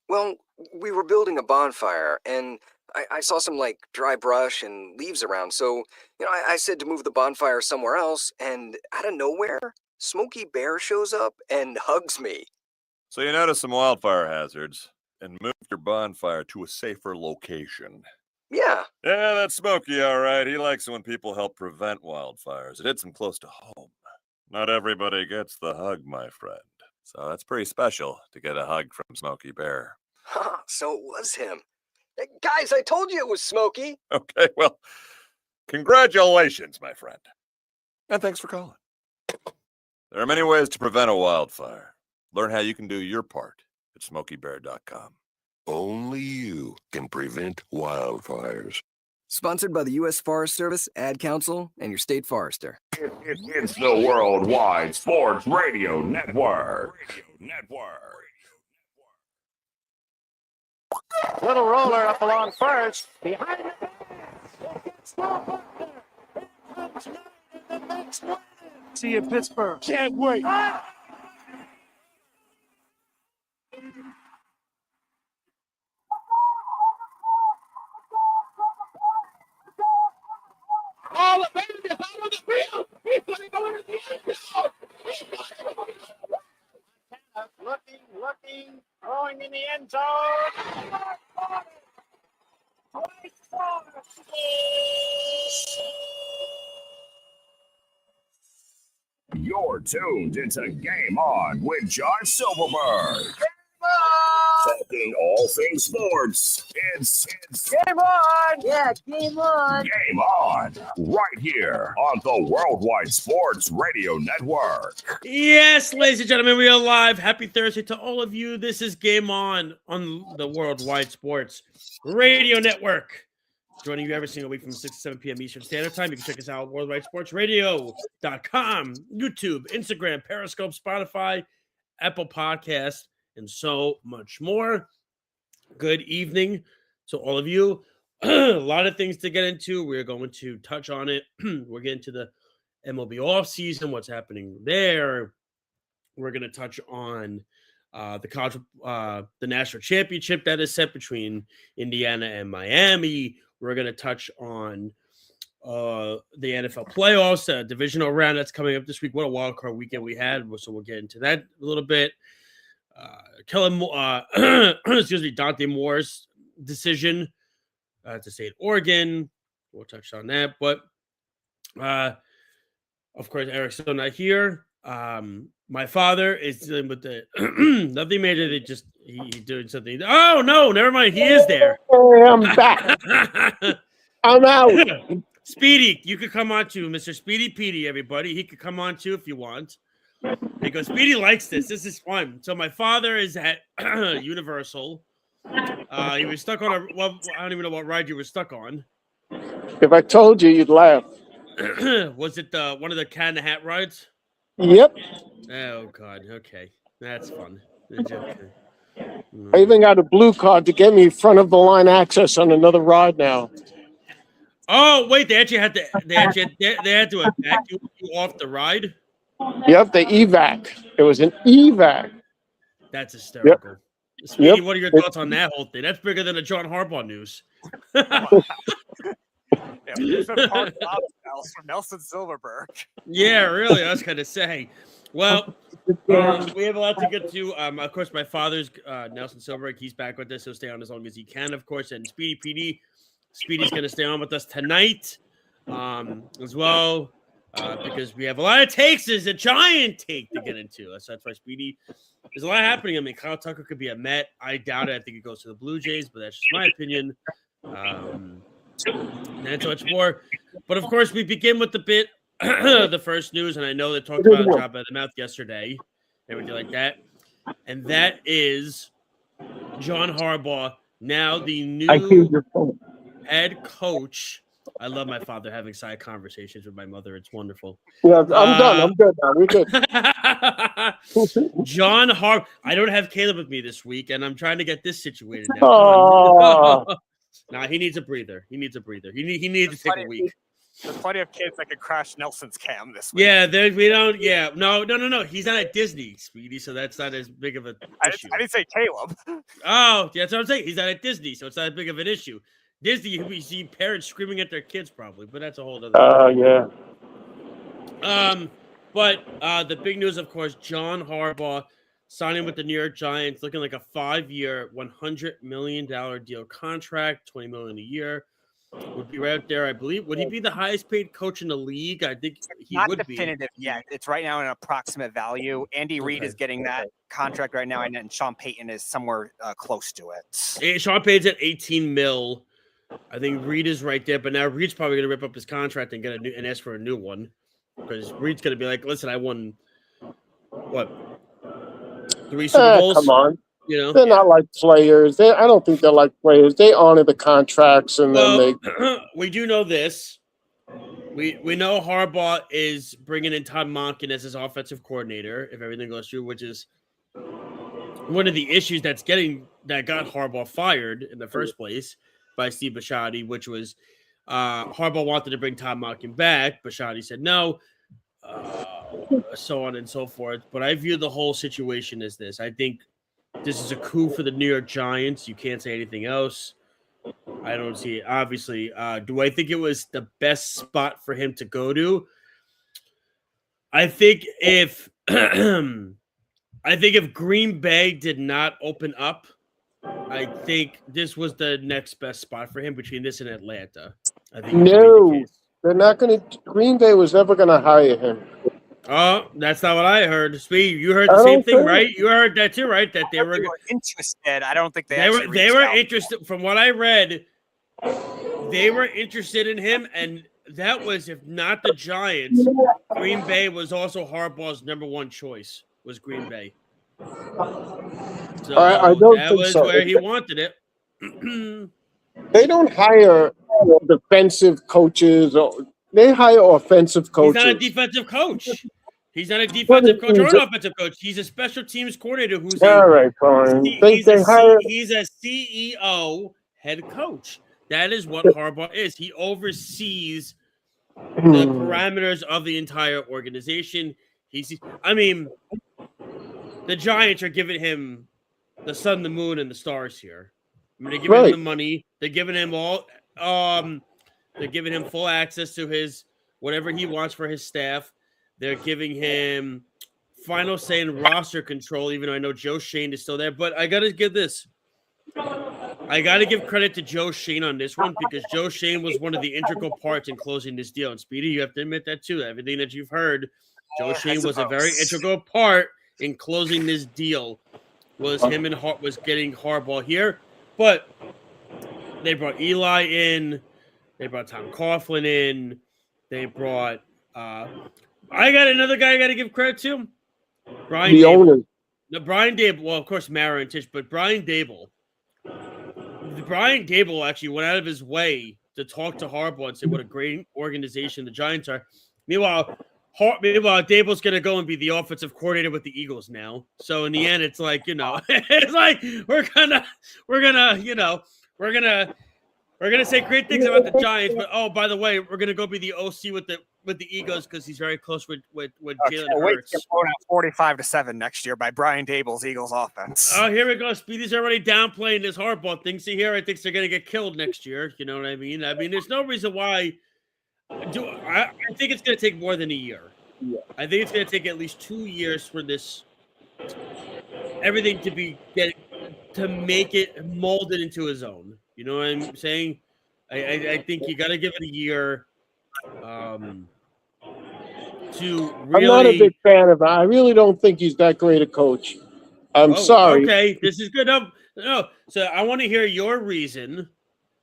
Well, we were building a bonfire, and I saw some, dry brush and leaves around, so, I said to move the bonfire somewhere else, and out of nowhere, Smokey Bear shows up and hugs me. So you noticed some wildfire hazards and moved your bonfire to a safer location. Yeah. Yeah, that's Smokey, all right. He likes it when people help prevent wildfires. It hits him close to home. Not everybody gets the hug, my friend. So that's pretty special to get a hug from Smokey Bear. So it was him. Hey, guys, I told you it was Smokey. Okay, well, congratulations, my friend. And thanks for calling. There are many ways to prevent a wildfire. Learn how you can do your part at SmokeyBear.com. Only you can prevent wildfires. Sponsored by the U.S. Forest Service, Ad Council, and your state forester. It's the Worldwide Sports Radio Network. Little roller up along first. Behind the ball. It's not up there. Here comes Knight in the next one. See you in Pittsburgh. Can't wait. All the baby is out on the field. He's going to go into the end zone. Looking, throwing in the end zone. You're tuned into Game On with John Silverberg. Talking all things sports. It's Game on! Yeah, game on! Game On, right here on the Worldwide Sports Radio Network. Yes, ladies and gentlemen, we are live. Happy Thursday to all of you. This is Game On the Worldwide Sports Radio Network. Joining you every single week from 6 to 7 p.m. Eastern Standard Time. You can check us out at worldwidesportsradio.com, YouTube, Instagram, Periscope, Spotify, Apple Podcasts, and so much more. Good evening to all of you. A lot of things to get into. We're going to touch on it. We're getting to the MLB offseason, what's happening there. We're going to touch on the national championship that is set between Indiana and Miami. We're going to touch on the NFL playoffs, divisional round that's coming up this week. What a wild card weekend we had. So we'll get into that a little bit. Dante Moore's decision to stay in Oregon. We'll touch on that. But, of course, Eric's still not here. My father is dealing with the nothing major. He's doing something. Oh, no, never mind. He is there. Hey, I'm back. I'm out. Speedy, you could come on too, Mr. Speedy Petey, everybody. He could come on too if you want. Because Speedy likes this. This is fun. So my father is at Universal. He was stuck on I don't even know what ride you were stuck on. If I told you, you'd laugh. Was it one of the Cat in the Hat rides? Yep. Oh, God. Okay. That's fun. Okay. I even got a blue card to get me front of the line access on another ride now. Oh, wait. They actually had to evacuate you off the ride? Yep, the evac. It was an evac. That's hysterical. Yep. Speedy, what are your thoughts on that whole thing? That's bigger than the John Harbaugh news. From Nelson Silverberg. Yeah, really. I was going to say. Well, we have a lot to get to. Of course, my father's Nelson Silverberg. He's back with us. He'll stay on as long as he can, of course. And Speedy PD. Speedy's going to stay on with us tonight as well. Because we have a lot of takes. There's a giant take to get into. So that's why Speedy. There's a lot happening. I mean, Kyle Tucker could be a Met. I doubt it. I think it goes to the Blue Jays, but that's just my opinion. And so much more. But of course, we begin with the bit, the first news, and I know they talked about a drop out of the mouth yesterday, everything like that. And that is John Harbaugh, now the new head coach. I love my father having side conversations with my mother. It's wonderful. Yeah, I'm done. I'm good now. We're good. John Harbaugh. I don't have Caleb with me this week, and I'm trying to get this situated now. Nah, he needs a breather. He needs to take a week. There's plenty of kids that could crash Nelson's cam this week. Yeah, we don't. Yeah, no. He's not at Disney, Speedy, so that's not as big of a issue. I didn't say Caleb. Oh, that's what I'm saying. He's not at Disney, so it's not as big of an issue. Disney, we see parents screaming at their kids probably, but that's a whole other. Yeah. But the big news, of course, John Harbaugh signing with the New York Giants, looking like a 5-year, $100 million deal contract, $20 million a year. Would be right there, I believe. Would he be the highest paid coach in the league? I think he would be. Not definitive yet. It's right now an approximate value. Andy Reid is getting that contract right now, and Sean Payton is somewhere close to it. Sean Payton's at $18 million. I think Reid is right there, but now Reid's probably going to rip up his contract and get and ask for a new one, because Reid's going to be like, "Listen, I won 3 Super Bowls." Come on. You know, they're not like players. I don't think they're like players. They honor the contracts, and then we do know this. We know Harbaugh is bringing in Tom Coughlin as his offensive coordinator if everything goes through, which is one of the issues that got Harbaugh fired in the first place by Steve Bisciotti, which was Harbaugh wanted to bring Tom Coughlin back. Bisciotti said no, so on and so forth. But I view the whole situation as this. I think this is a coup for the New York Giants. You can't say anything else. I don't see it. Obviously, do I think it was the best spot for him to go to? I think if Green Bay did not open up, I think this was the next best spot for him between this and Atlanta. I think they're not going to. Green Bay was never going to hire him. Oh, that's not what I heard. Speed, you heard the same thing, right? You heard that too, right? That they were interested. I don't think they were interested. From what I read, they were interested in him, and that was, if not the Giants, Green Bay was also Harbaugh's number one choice. Was Green Bay? So I don't that think was so. where he wanted it. They don't hire defensive coaches, or they hire offensive coaches. He's not a defensive coach. He's not a defensive coach or an offensive coach. He's a special teams coordinator who's all right, fine. He's a CEO head coach. That is what Harbaugh is. He oversees the parameters of the entire organization. The Giants are giving him the sun, the moon, and the stars here. I mean, they're giving him the money. They're giving him all. They're giving him full access to his whatever he wants for his staff. They're giving him final say in roster control, even though I know Joe Shane is still there. But I got to give this. I got to give credit to Joe Shane on this one, because Joe Shane was one of the integral parts in closing this deal. And Speedy, you have to admit that too. Everything that you've heard, Joe Shane was a very integral part in closing this deal. Was him and was getting Harbaugh here. But they brought Eli in. They brought Tom Coughlin in. They brought I got another guy I got to give credit to. Brian the Dable. owner. No, Brian Dable. Well, of course, Mara and Tish, but Brian Dable. Brian Dable actually went out of his way to talk to Harbaugh and say what a great organization the Giants are. Meanwhile, Dable's going to go and be the offensive coordinator with the Eagles now. So in the end, it's like, it's like we're gonna say great things about the Giants, but by the way, we're gonna go be the OC with the Eagles because he's very close with Jalen Hurts. Get blown out 45-7 next year by Brian Dable's Eagles offense. Oh, here we go. Speedy's already downplaying this Harbaugh thing. See here, I think they're gonna get killed next year. You know what I mean? There's no reason why. I think it's gonna take more than a year. Yeah. I think it's gonna take at least 2 years for this everything to make it molded into his own. You know what I'm saying? I think you got to give it a year to really. I'm not a big fan of him. I really don't think he's that great a coach. I'm sorry. Okay, this is good. No, so I want to hear your reason,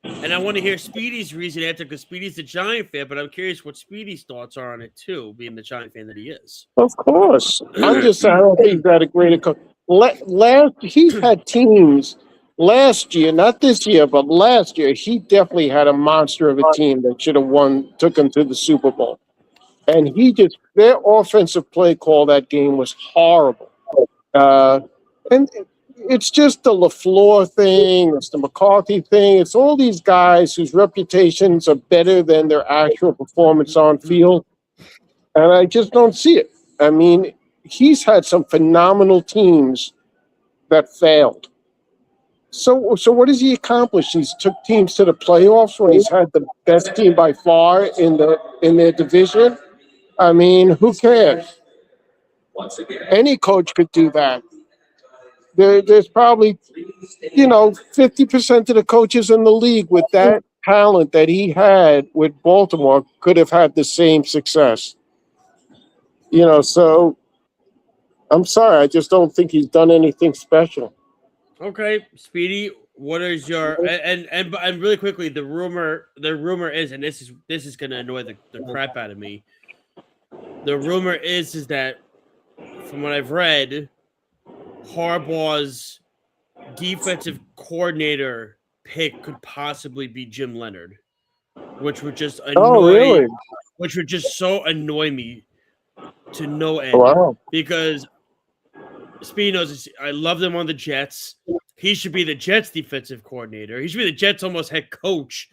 and I want to hear Speedy's reason after, because Speedy's a Giant fan, but I'm curious what Speedy's thoughts are on it too, being the Giant fan that he is. Of course. I'm just saying I don't think he's that a great a coach. He's had teams. Last year, not this year, but last year, he definitely had a monster of a team that should have took him to the Super Bowl. And their offensive play call that game was horrible. And it's just the LaFleur thing. It's the McCarthy thing. It's all these guys whose reputations are better than their actual performance on field. And I just don't see it. I mean, he's had some phenomenal teams that failed. So what has he accomplished? He's took teams to the playoffs when he's had the best team by far in their division. I mean, who cares? Any coach could do that. There's probably, 50% of the coaches in the league with that talent that he had with Baltimore could have had the same success. So I'm sorry, I just don't think he's done anything special. Okay, Speedy, what is your and really quickly, the rumor is, and this is gonna annoy the crap out of me. The rumor is that from what I've read, Harbaugh's defensive coordinator pick could possibly be Jim Leonard, which would just annoy which would just so annoy me to no end. Wow. Because Speedy knows I love them on the Jets. He should be the Jets defensive coordinator. He should be the Jets almost head coach.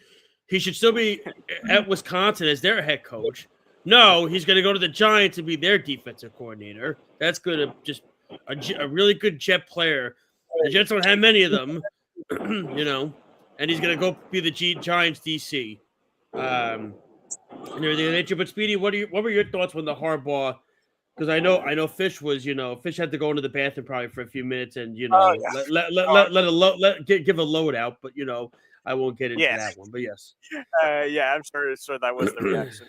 He should still be at Wisconsin as their head coach. No, he's going to go to the Giants and be their defensive coordinator. That's good. Just a really good Jet player. The Jets don't have many of them, and he's going to go be the Giants DC. And everything of nature. But Speedy, what were your thoughts when the Harbaugh? Because I know Fish was, Fish had to go into the bathroom probably for a few minutes and give a load out, but I won't get into that one. But yes, I'm sure that was the reaction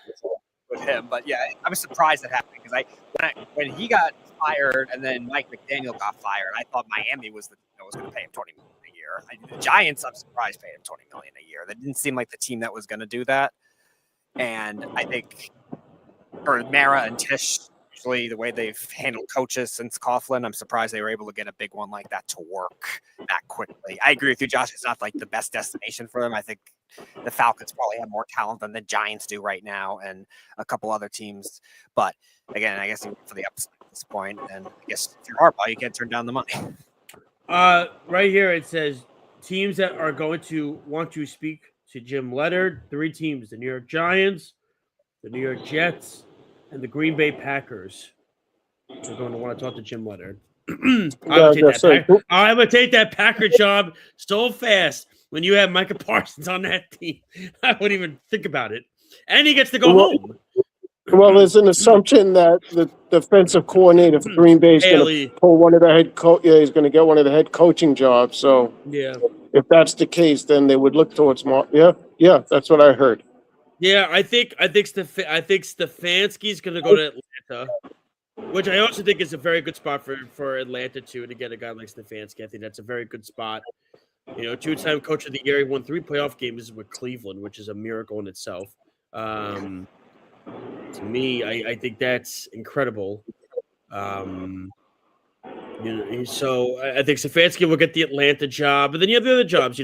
with him. But yeah, I was surprised that happened because when he got fired and then Mike McDaniel got fired, I thought Miami was was going to pay him $20 million a year. The Giants, I'm surprised, paid him $20 million a year. That didn't seem like the team that was going to do that. And I think for Mara and Tisch, usually the way they've handled coaches since Coughlin, I'm surprised they were able to get a big one like that to work that quickly. I agree with you, Josh. It's not like the best destination for them. I think the Falcons probably have more talent than the Giants do right now and a couple other teams. But again, I guess for the upside at this point, and I guess if you're Harbaugh, you can't turn down the money. Right here it says teams that are going to want to speak to Jim Leonard. 3 teams: the New York Giants, the New York Jets, and the Green Bay Packers. They're going to want to talk to Jim Leonard. I'm going to take that Packer job so fast when you have Micah Parsons on that team. I wouldn't even think about it. And he gets to go home. Well, there's an assumption that the defensive coordinator for Green Bay is going to pull one of the head coach. Yeah, he's going to get one of the head coaching jobs. So if that's the case, then they would look towards more. Yeah, that's what I heard. Yeah, I think Stefanski's going to go to Atlanta, which I also think is a very good spot for Atlanta too, to get a guy like Stefanski. I think that's a very good spot. 2-time coach of the year. He won 3 playoff games with Cleveland, which is a miracle in itself. To me, I think that's incredible. So I think Stefanski will get the Atlanta job, but then you have the other jobs.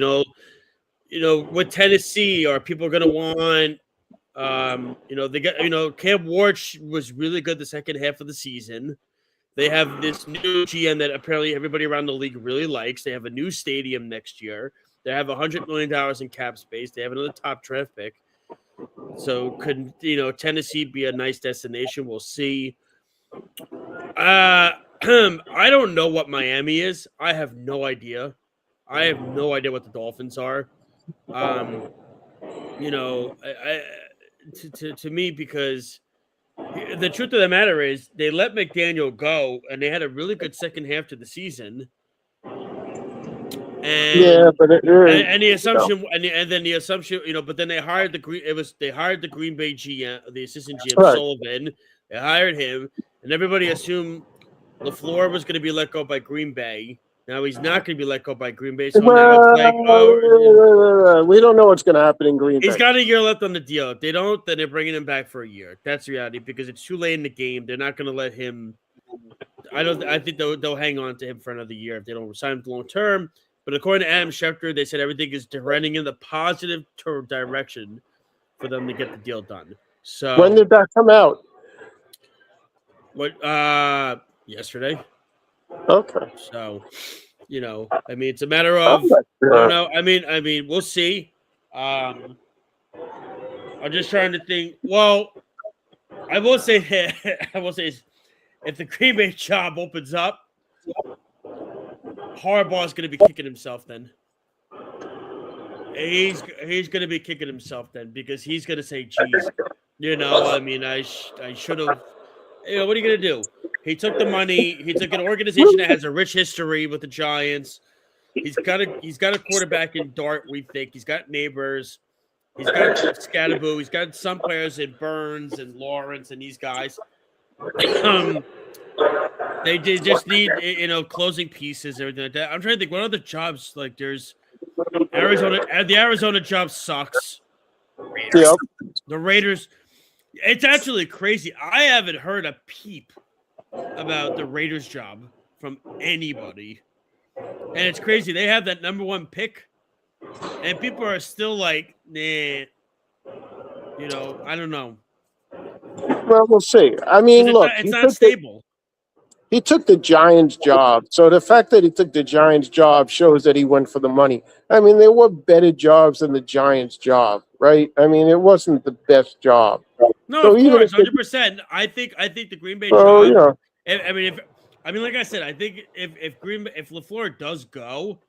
With Tennessee, are people going to want? They got Cam Ward was really good the second half of the season. They have this new GM that apparently everybody around the league really likes. They have a new stadium next year. They have $100 million in cap space. They have another top draft pick. So could Tennessee be a nice destination? We'll see. I don't know what Miami is. I have no idea. I have no idea what the Dolphins are. To me, because the truth of the matter is they let McDaniel go and they had a really good second half to the season. And the assumption, and then the assumption, but then they hired the Green Bay GM, the assistant GM Sullivan. They hired him, and everybody assumed LaFleur was going to be let go by Green Bay. Now he's not going to be let go by Green Bay. So now it's like, we don't know what's going to happen in Green Bay. He's got a year left on the deal. If they don't, then they're bringing him back for a year. That's the reality because it's too late in the game. They're not going to let him. I think they'll hang on to him for another year if they don't sign him long term. But according to Adam Schefter, they said everything is trending in the positive direction for them to get the deal done. So when did that come out? Yesterday. Okay. So, I mean, it's a matter of I don't know. I mean, we'll see. I'm just trying to think. Well, I will say, if the Green Bay job opens up, Harbaugh's going to be kicking himself then. He's going to be kicking himself then because he's going to say, "Geez, I mean, I should have." What are you going to do? He took the money. He took an organization that has a rich history with the Giants. He's got a quarterback in Dart. We think he's got neighbors. He's got Scatterboo. He's got some players in Burns and Lawrence and these guys. They just need closing pieces, everything like that. I'm trying to think what other jobs like there's Arizona. The Arizona job sucks. Yep. The Raiders. It's actually crazy. I haven't heard a peep about the Raiders job from anybody. And it's crazy. They have that number 1 pick. And people are still like, nah. I don't know. Well, we'll see. I mean, look. It's not stable. He took the Giants job. So the fact that he took the Giants job shows that he went for the money. I mean, there were better jobs than the Giants job, right? I mean, it wasn't the best job. No, so of course, 100%. I think the Green Bay job. Like I said, I think if LaFleur does go,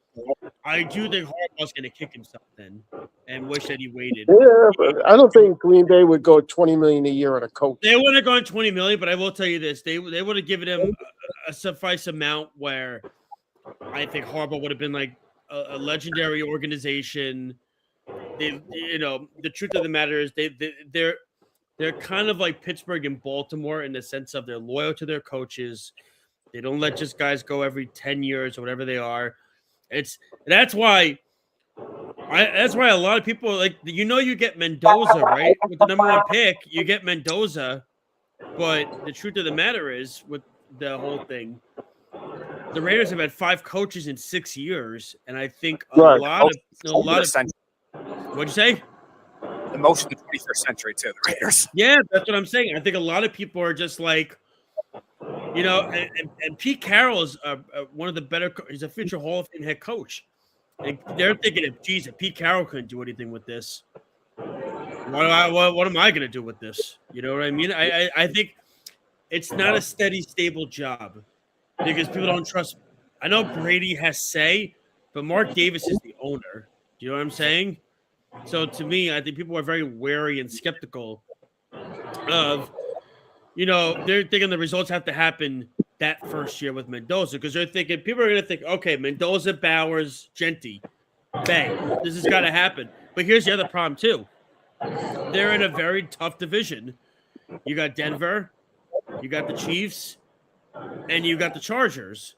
I do think Harbaugh's going to kick himself then and wish that he waited. Yeah, but I don't think Green Bay would go $20 million a year on a coach. They wouldn't have gone $20 million, but I will tell you this: they would have given him a suffice amount where I think Harbaugh would have been like a legendary organization. The truth of the matter is they're kind of like Pittsburgh and Baltimore in the sense of they're loyal to their coaches. They don't let just guys go every 10 years or whatever they are. That's why a lot of people like you get Mendoza, right? With the number 1 pick, you get Mendoza. But the truth of the matter is, with the whole thing, the Raiders have had 5 coaches in 6 years, and I think a lot of what'd you say? The most in the 21st century too, the Raiders. Yeah, that's what I'm saying. I think a lot of people are just like, and Pete Carroll is one of the better. He's a future Hall of Fame head coach, and they're thinking, if Pete Carroll couldn't do anything with this, what am I going to do with this? You know what I mean? I think it's not a steady, stable job because people don't trust. I know Brady has say, but Mark Davis is the owner. Do you know what I'm saying? So to me, I think people are very wary and skeptical of, they're thinking the results have to happen that first year with Mendoza because they're thinking people are going to think, okay, Mendoza, Bowers, Genty, bang, this has got to happen. But here's the other problem too. They're in a very tough division. You got Denver, you got the Chiefs, and you got the Chargers.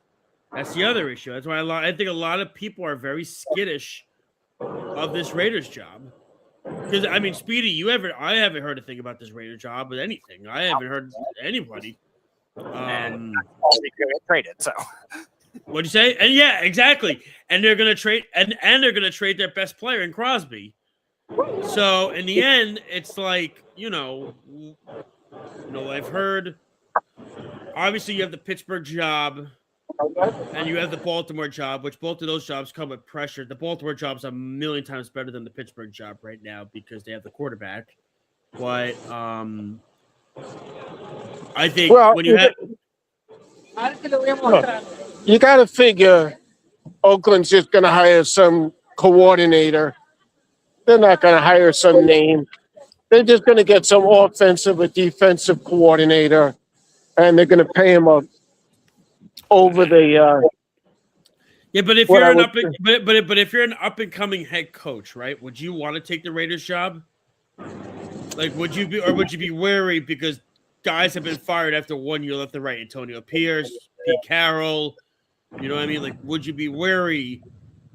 That's the other issue. That's why I think a lot of people are very skittish of this Raiders job. Because, I mean, Speedy, I haven't heard a thing about this Raiders job with anything. I haven't heard anybody. Traded, so. What'd you say? And yeah, exactly. And they're gonna trade and they're gonna trade their best player in Crosby. So in the end, it's like, I've heard obviously you have the Pittsburgh job and you have the Baltimore job, which both of those jobs come with pressure. The Baltimore job's a million times better than the Pittsburgh job right now because they have the quarterback. But I think when you have you got to figure Oakland's just going to hire some coordinator. They're not going to hire some name. They're just going to get some offensive or defensive coordinator, and they're going to pay him over the. Yeah, but if you're if you're an up and coming head coach, right? Would you want to take the Raiders job? Like, would you be wary because guys have been fired after 1 year left and right? Antonio Pierce, Pete Carroll. You know what I mean? Like, would you be wary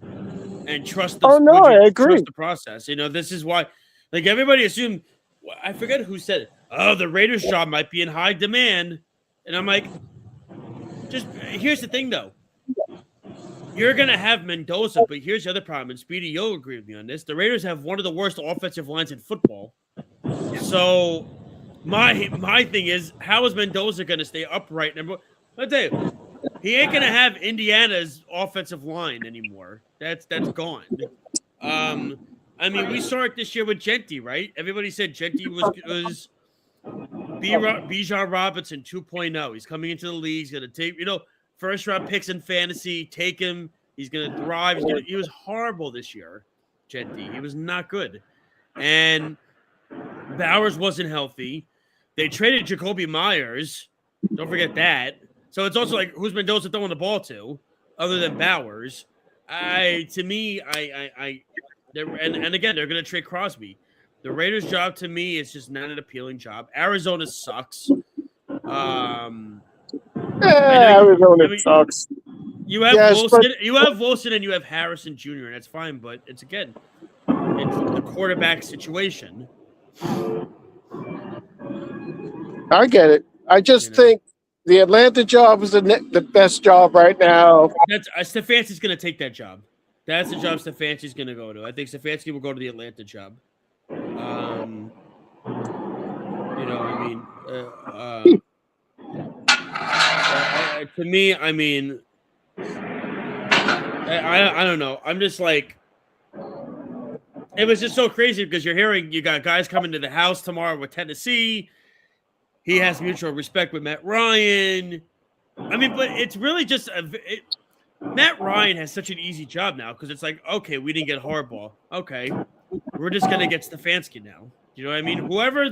and trust the I agree. Trust the process? This is why, like, everybody assumed, I forget who said it. Oh, the Raiders job might be in high demand. And I'm like, here's the thing, though. You're going to have Mendoza, but here's the other problem. And Speedy, you'll agree with me on this. The Raiders have one of the worst offensive lines in football. So my thing is, how is Mendoza going to stay upright? I'll tell you, He ain't gonna have Indiana's offensive line anymore. That's gone. I mean, we saw it this year with Gentry, right? Everybody said Gentry was Bijan Robinson 2.0. He's coming into the league. He's gonna take, first round picks in fantasy. Take him. He's gonna thrive. He was horrible this year, Gentry. He was not good, and Bowers wasn't healthy. They traded Jacoby Myers. Don't forget that. So it's also like, who's Mendoza throwing the ball to, other than Bowers? And again, they're going to trade Crosby. The Raiders' job to me is just not an appealing job. Arizona sucks. Arizona sucks. You have Wilson and you have Harrison Jr. and that's fine, but it's the quarterback situation. I get it. I just think the Atlanta job is the best job right now. Stefanski's going to take that job. That's the job Stefanski's going to go to. I think Stefanski will go to the Atlanta job. To me, I mean, I don't know. I'm just like, it was just so crazy because you got guys coming to the house tomorrow with Tennessee. He has mutual respect with Matt Ryan. I mean, but it's really just Matt Ryan has such an easy job now because it's like, okay, we didn't get Harbaugh. Okay, we're just gonna get Stefanski now. You know what I mean? Whoever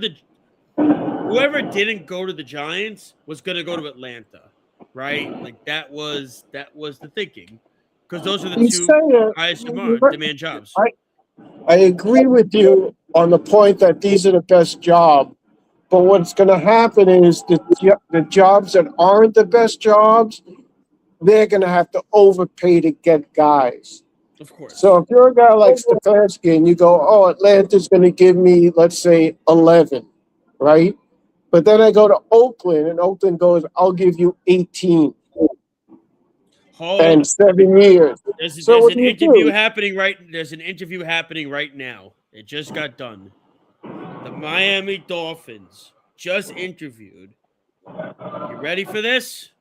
didn't go to the Giants was gonna go to Atlanta, right? Like that was the thinking because those are the two highest demand jobs. I agree with you on the point that these are the best jobs. But what's going to happen is the jobs that aren't the best jobs, they're going to have to overpay to get guys. Of course. So if you're a guy like Stefanski and you go, oh, Atlanta's going to give me, let's say, 11, right? But then I go to Oakland and Oakland goes, I'll give you 18 and 7 years. There's an interview happening right now. It just got done. The Miami Dolphins just interviewed. You ready for this?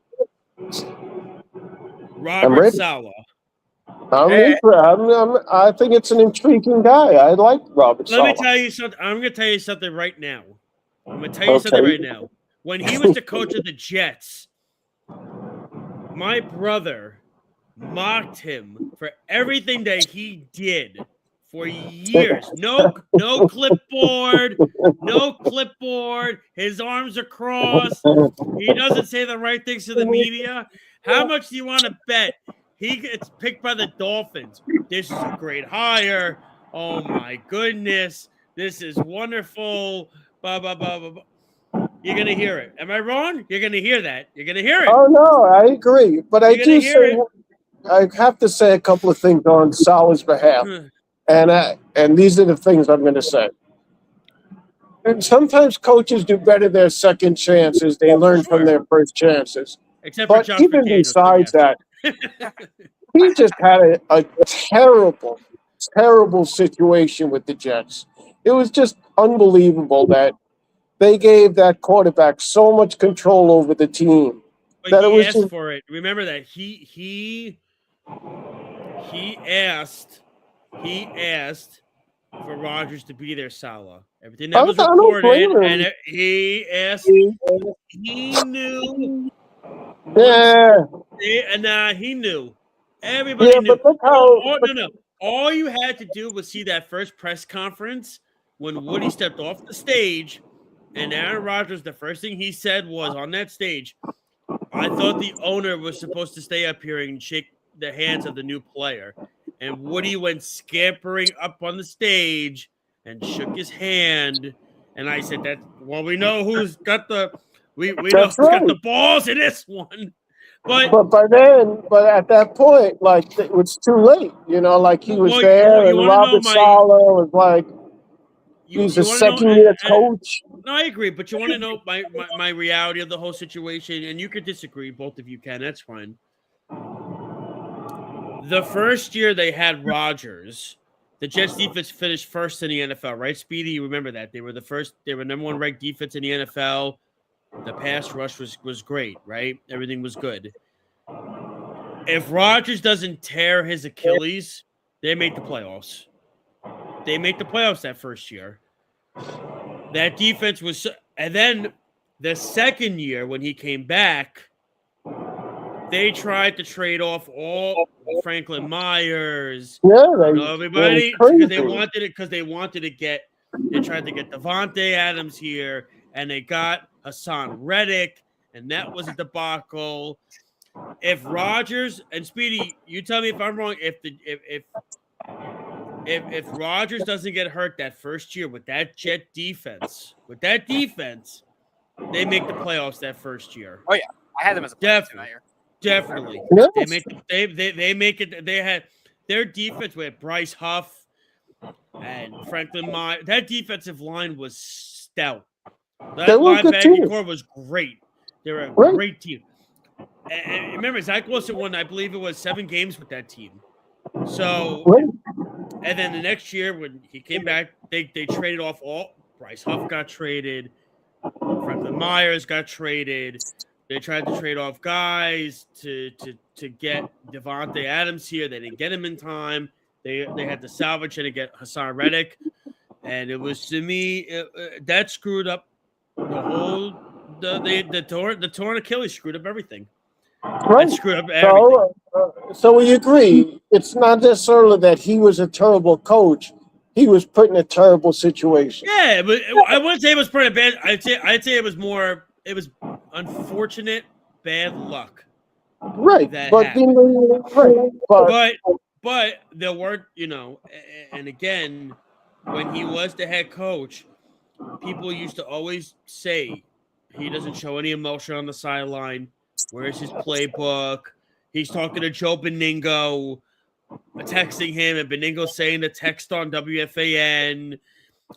Robert Saleh. I think it's an intriguing guy. I like Robert Saleh. Let me tell you something. I'm going to tell you something right now. When he was the coach of the Jets, my brother mocked him for everything that he did. For years, no clipboard, his arms are crossed. He doesn't say the right things to the media. How much do you want to bet he gets picked by the Dolphins? This is a great hire. Oh my goodness, this is wonderful. Blah blah blah blah blah. You're gonna hear it. Am I wrong? You're gonna hear that. You're gonna hear it. Oh no, I agree, but I have to say a couple of things on Saleh's behalf. And these are the things I'm going to say. And sometimes coaches do better their second chances. They learn from their first chances. Except for Josh even McDaniels, besides that, he just had a terrible, terrible situation with the Jets. It was just unbelievable that they gave that quarterback so much control over the team. But that he asked for it. Remember that he asked for Rodgers to be their Saleh. Everything that was recorded, and he asked. He knew. Yeah. And he knew. Everybody knew. But look how. No. All you had to do was see that first press conference when Woody stepped off the stage, and Aaron Rodgers. The first thing he said was on that stage, "I thought the owner was supposed to stay up here and shake the hands of the new player." And Woody went scampering up on the stage and shook his hand. And I said that, well, we know who's got the got the balls in this one. But at that point, like it was too late. Like he was there, and Robert Saleh was like he's a second-year coach. No, I agree, but you want to know my reality of the whole situation, and you could disagree. Both of you can. That's fine. The first year they had Rodgers, the Jets defense finished first in the NFL, right? Speedy, you remember that. They were number one ranked defense in the NFL. The pass rush was great, right? Everything was good. if Rodgers doesn't tear his Achilles, they make the playoffs. They make the playoffs that first year. That defense was, and then the second year when he came back, they tried to trade off all Franklin Myers, everybody, because they wanted it. Because they tried to get Devontae Adams here, and they got Hassan Reddick, and that was a debacle. If Rodgers and Speedy, you tell me if I'm wrong. If Rodgers doesn't get hurt that first year with that Jet defense, they make the playoffs that first year. Oh yeah, I had them as a definitely. Yes. They make it. They had their defense with Bryce Huff and Franklin Myers. That defensive line was stout. That linebacking core was great. They're a great team. And remember, Zach Wilson won, I believe it was 7 games with that team. So, and then the next year when he came back, they traded off all. Bryce Huff got traded. Franklin Myers got traded. They tried to trade off guys to get Devontae Adams here. They didn't get him in time. They had to salvage it to get Hassan Reddick. And it was, to me, that screwed up the whole the torn Achilles screwed up everything. Right. That screwed up everything. So we agree. It's not necessarily that he was a terrible coach. He was put in a terrible situation. Yeah, but I wouldn't say it was pretty bad. I'd say it was more. It was unfortunate, bad luck. Right. But there were, and again, when he was the head coach, people used to always say he doesn't show any emotion on the sideline. Where's his playbook? He's talking to Joe Beningo, texting him, and Beningo saying the text on WFAN.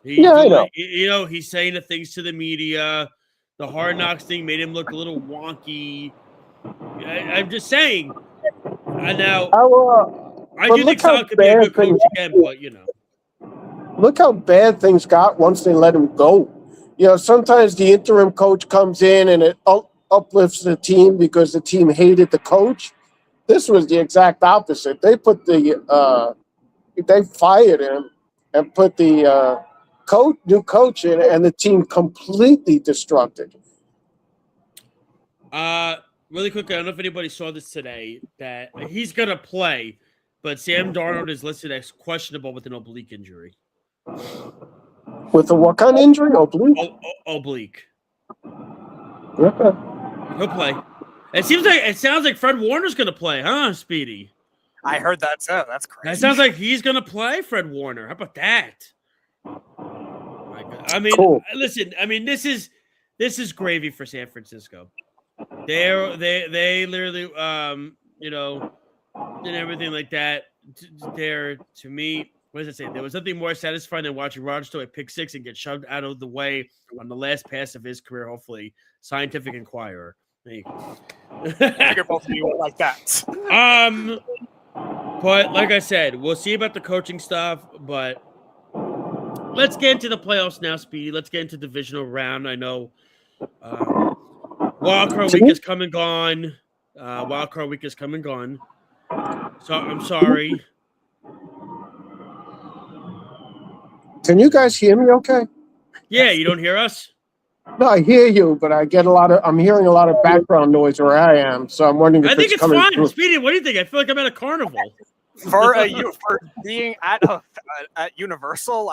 I know. He's saying the things to the media. The Hard Knocks thing made him look a little wonky. I'm just saying. I do think Sal could be a good coach again, but Look how bad things got once they let him go. Sometimes the interim coach comes in and it uplifts the team because the team hated the coach. This was the exact opposite. They put they fired him and put the new coach in, and the team completely destructed. Really quickly, I don't know if anybody saw this today, that he's going to play, but Sam Darnold is listed as questionable with an oblique injury. With a what kind of injury? Oblique? Oblique. Okay. He'll play. It sounds like Fred Warner's going to play, huh, Speedy? I heard that too. That's crazy. That sounds like he's going to play, Fred Warner. How about that? My God. I mean, cool. Listen. I mean, this is gravy for San Francisco. They literally, and everything like that. To me, what does it say? There was nothing more satisfying than watching Rodgers throw a pick six and get shoved out of the way on the last pass of his career. Hopefully, Scientific Inquirer. There you go. I figure both of you were like that. But like I said, we'll see about the coaching stuff. But let's get into the playoffs now, Speedy. Let's get into divisional round. I know wildcard week is come and gone. Wildcard week is come and gone. So I'm sorry. Can you guys hear me okay? Yeah, you don't hear us? No, I hear you, but I'm hearing a lot of background noise where I am, so I'm wondering if it's coming fine. through. Speedy, what do you think? I feel like I'm at a carnival. For being at Universal,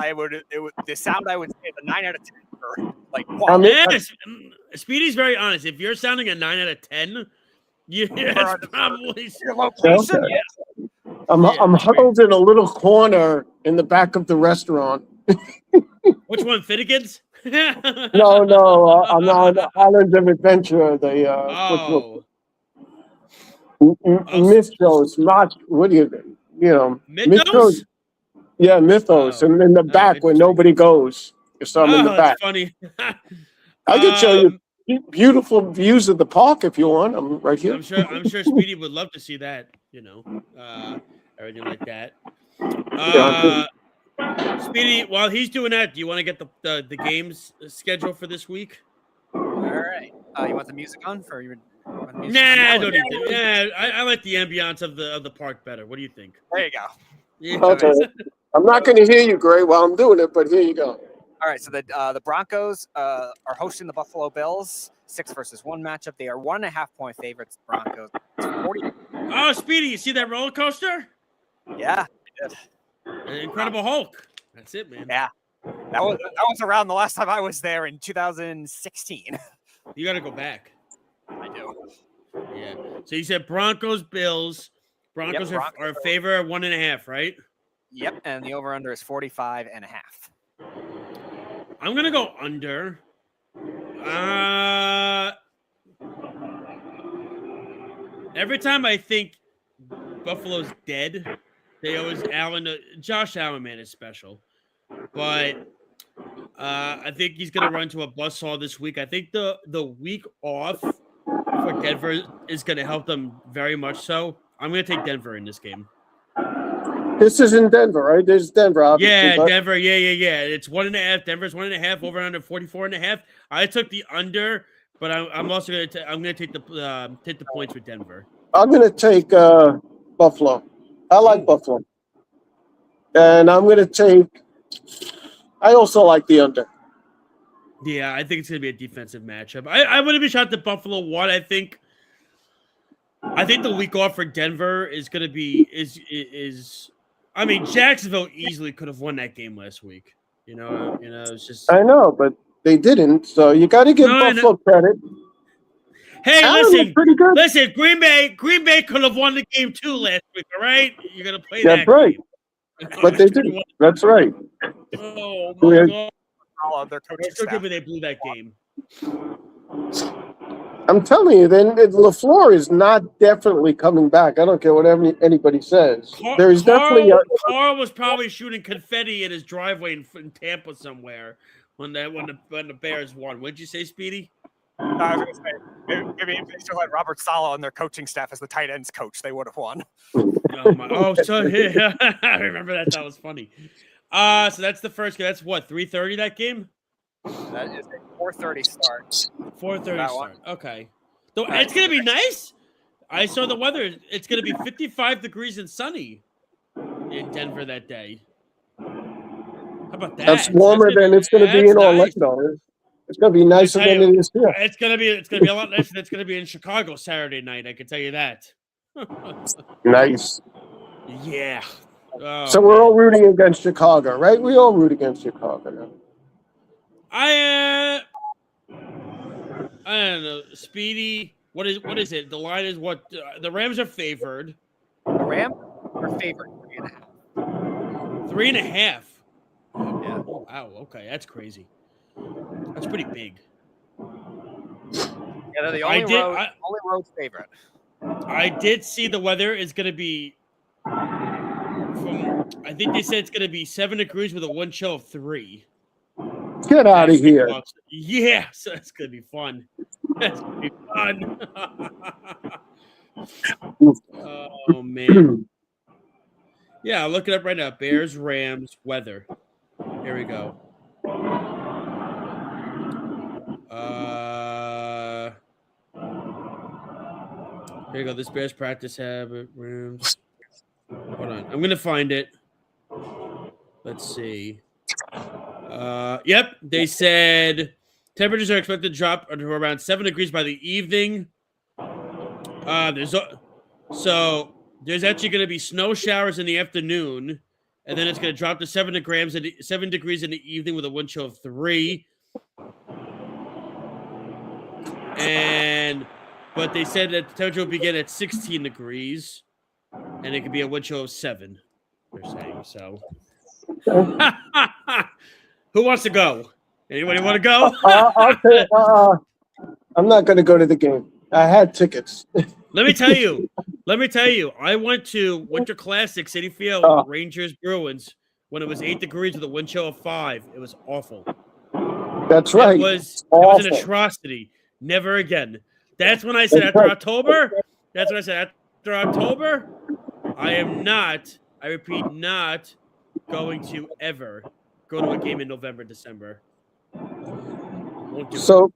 the sound I would say is a 9 out of 10 for like one. Yes, Speedy's very honest. If you're sounding a 9 out of 10, it's probably your location. Okay. Yeah. I'm huddled in a little corner in the back of the restaurant. Which one, Finnegan's? No, I'm on Islands of Adventure. Mythos, what do you Mythos? Yeah, Mythos, and in the back where nobody goes. So I'm in the back. That's funny. I can show you beautiful views of the park if you want. I'm right here. I'm sure Speedy would love to see that. Everything like that. Speedy, while he's doing that, do you want to get the games schedule for this week? All right. You want the music on for you? Nah, I don't need that. Yeah, I like the ambiance of the park better. What do you think? There you go. Yeah. Okay. I'm not going to hear you, Gray, while I'm doing it, but here you go. All right, so the Broncos are hosting the Buffalo Bills. 6 versus 1 matchup. They are 1.5-point favorites. The Broncos. It's 40. Oh, Speedy, you see that roller coaster? Yeah, I did. An Incredible Hulk. That's it, man. Yeah, that was around the last time I was there in 2016. You got to go back. I do. Yeah. So you said Broncos, Bills. Broncos are a favor at 1.5, right? Yep, and the over/under is 45.5. I'm gonna go under. Every time I think Buffalo's dead, they always Josh Allen, man, is special. But I think he's gonna run to a buzzsaw this week. I think the week off for Denver is gonna help them very much so. I'm gonna take Denver in this game. This is in Denver, right? There's Denver, obviously. Yeah, but... Denver. Yeah. It's 1.5. Denver's 1.5. Over under 44.5. I took the under, but I'm also gonna take the points with Denver. I'm gonna take Buffalo. I like Buffalo, and I'm gonna take. I also like the under. Yeah, I think it's gonna be a defensive matchup. I wouldn't be shocked that Buffalo won. I think the week off for Denver is gonna be is. I mean, Jacksonville easily could have won that game last week. You know, it's just. I know, but they didn't. So you got to give Buffalo credit. Hey, Allen pretty good. listen. Green Bay could have won the game too last week. All right, you're gonna play That's that. right. Game. But they didn't. That's right. Oh my God! Their coaching staff. They blew that game. I'm telling you, then LaFleur is not definitely coming back. I don't care what anybody says. Carl was probably shooting confetti in his driveway in Tampa somewhere when the Bears won. What'd you say, Speedy? I was going to say, maybe if they still had Robert Saleh on their coaching staff as the tight ends coach, they would have won. Yeah. I remember that. That was funny. So that's the first game. That's what, 3:30 that game? That is a 4:30 start. 4:30 start. Okay. It's going to be nice. I saw the weather. It's going to be 55 degrees and sunny in Denver that day. How about that? That's warmer than it's going to be in Orlando. It's going to be nicer than it is here. It's going to be a lot nicer than it's going to be in Chicago Saturday night. I can tell you that. Nice. Yeah. Oh, so we're all rooting against Chicago, right? We all root against Chicago now. I don't know. Speedy, what is it? The line is what? The Rams are favored. The Rams are favored 3.5. 3.5. Yeah. Oh, wow. Okay, that's crazy. That's pretty big. Yeah, they're the only road favorite. I did see the weather is going to be I think they said it's going to be 7 degrees with a wind chill of 3. Get out of here. Yeah, so that's going to be fun. That's going to be fun. Oh, man. Yeah, I'll look it up right now. Bears, Rams, weather. Here we go. Here you go. This Bears practice habit. Rams. Hold on. I'm going to find it. Let's see. Yep. They said temperatures are expected to drop to around 7 degrees by the evening. There's actually going to be snow showers in the afternoon, and then it's going to drop to 7 degrees in the evening with a wind chill of 3. But they said that the temperature will begin at 16 degrees, and it could be a wind chill of 7. They're saying so. Who wants to go? Anybody want to go? I'm not going to go to the game. I had tickets. Let me tell you. I went to Winter Classic City Field, Rangers Bruins, when it was 8 degrees with a wind chill of 5. It was awful. That's right. It was an atrocity. Never again. That's when I said after October. I am not. I repeat, not going to ever go to a game in November, December. Won't do so,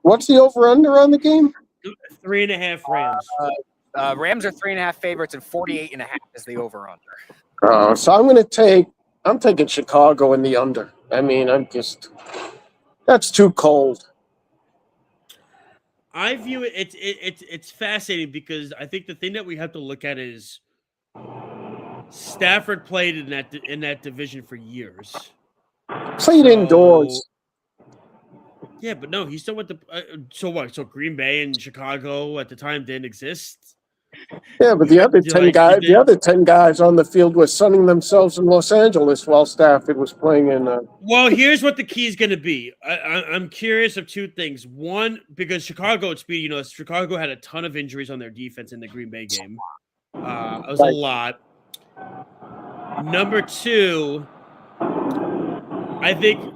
what's the over/under on the game? 3.5 Rams. Rams are 3.5 favorites, and 48.5 is the over/under. So I'm taking Chicago in the under. I mean, that's too cold. I view it's fascinating because I think the thing that we have to look at is Stafford played in that division for years. Played indoors. Yeah, but no, he still went to. So what? So Green Bay and Chicago at the time didn't exist. Yeah, but the other 10 guys on the field were sunning themselves in Los Angeles while Stafford was playing in. Well, here's what the key is going to be. I'm curious of two things. One, because Chicago at speed, Chicago had a ton of injuries on their defense in the Green Bay game. It was a lot. Number two, I think